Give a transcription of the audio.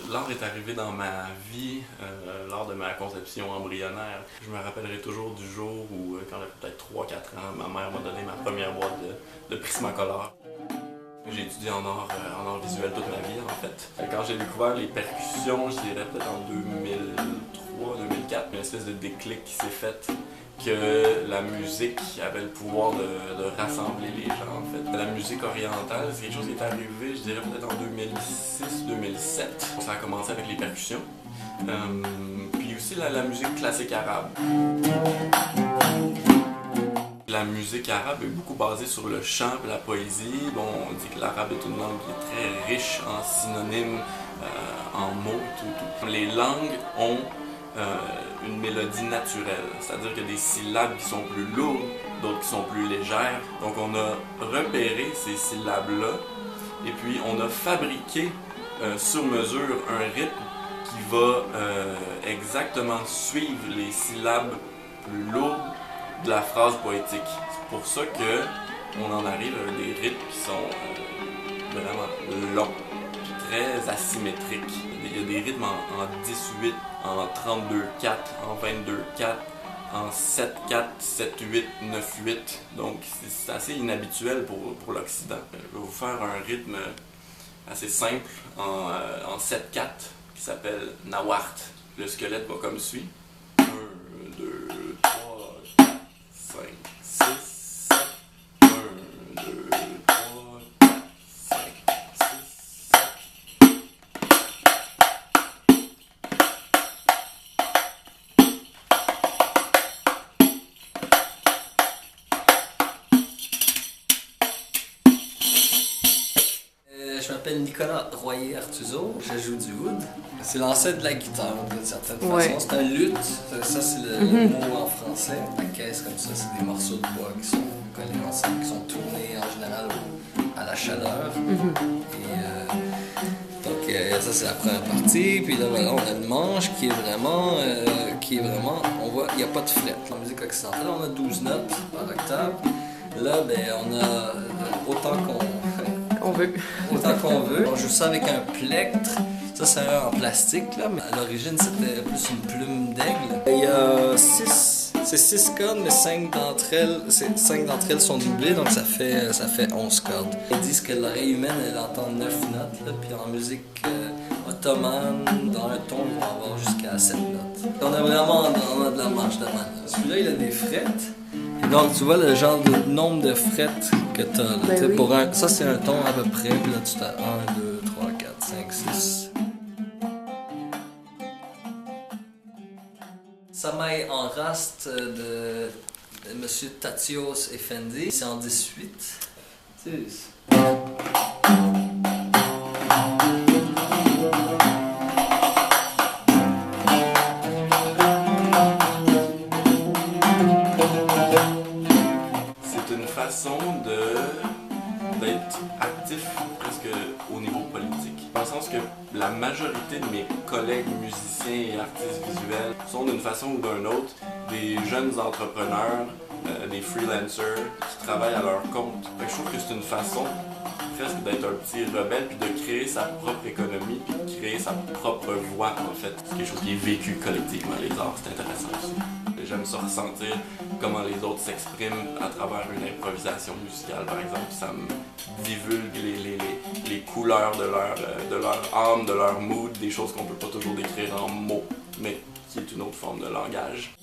L'art est arrivé dans ma vie lors de ma conception embryonnaire. Je me rappellerai toujours du jour où, quand j'avais peut-être 3-4 ans, ma mère m'a donné ma première boîte de Prismacolor. J'ai étudié en art visuel toute ma vie, en fait. Quand j'ai découvert les percussions, je dirais peut-être en 2003-2004, une espèce de déclic qui s'est fait que la musique avait le pouvoir de rassembler les gens, en fait. La musique orientale, c'est quelque chose qui est arrivé, je dirais peut-être en 2006-2007. Ça a commencé avec les percussions, puis aussi la musique classique arabe. La musique arabe est beaucoup basée sur le chant et la poésie. Bon, on dit que l'arabe est une langue qui est très riche en synonymes, en mots, tout. Les langues ont une mélodie naturelle, c'est-à-dire qu'il y a des syllabes qui sont plus lourdes, d'autres qui sont plus légères. Donc on a repéré ces syllabes-là et puis on a fabriqué sur mesure un rythme qui va exactement suivre les syllabes plus lourdes de la phrase poétique. C'est pour ça que on en arrive à des rythmes qui sont vraiment longs, très asymétriques. Il y a des rythmes en 18, en 32-4, en 22-4, en 7-4, 7-8, 9-8. Donc c'est assez inhabituel pour l'Occident. Je vais vous faire un rythme assez simple en 7-4 qui s'appelle Nawart. Le squelette va comme suit. 1, 2, 3, 4, 5, 6, 7. 1, 2, 3, 4, 5, 6, 7. Je m'appelle Nicolas Royer-Artuseau, je joue du oud. C'est l'ancêtre de la guitare d'une certaine façon. C'est un luth, ça c'est le mot en français. La caisse comme ça, c'est des morceaux de bois qui sont collés ensemble, qui sont tournés en général à la chaleur. Donc ça c'est la première partie, puis là voilà, on a une manche qui est vraiment, on voit, il n'y a pas de fret. En musique occidentale, on a 12 notes par octave. Là, ben, on a autant qu'on veut. On joue ça avec un plectre. Ça, c'est un en plastique, là, mais à l'origine, c'était plus une plume d'aigle. Il y a 6 cordes, mais 5 d'entre elles sont doublées, donc ça fait 11 cordes. Ils disent que l'oreille humaine, elle entend 9 notes, là, puis en musique ottomane, dans un ton, on va avoir jusqu'à 7 notes. On a vraiment de la marge de manœuvre. Celui-là, il a des frettes. Et donc, tu vois le genre de nombre de frettes que tu as. Ben oui. Ça, c'est un ton à peu près. Puis là, tu as 1, 2, 3, 4, 5, 6. Samaï en raste de M. Tatios Effendi. C'est en 18. Façon d'être actif presque au niveau politique. Dans le sens que la majorité de mes collègues musiciens et artistes visuels sont d'une façon ou d'une autre des jeunes entrepreneurs, des freelancers qui travaillent à leur compte. Fait que je trouve que c'est une façon presque d'être un petit rebelle puis de créer sa propre économie puis de créer sa propre voix en fait. C'est quelque chose qui est vécu collectivement, les arts, c'est intéressant aussi. J'aime ça ressentir comment les autres s'expriment à travers une improvisation musicale, par exemple. Ça me divulgue les couleurs de leur âme, de leur mood, des choses qu'on peut pas toujours décrire en mots, mais qui est une autre forme de langage.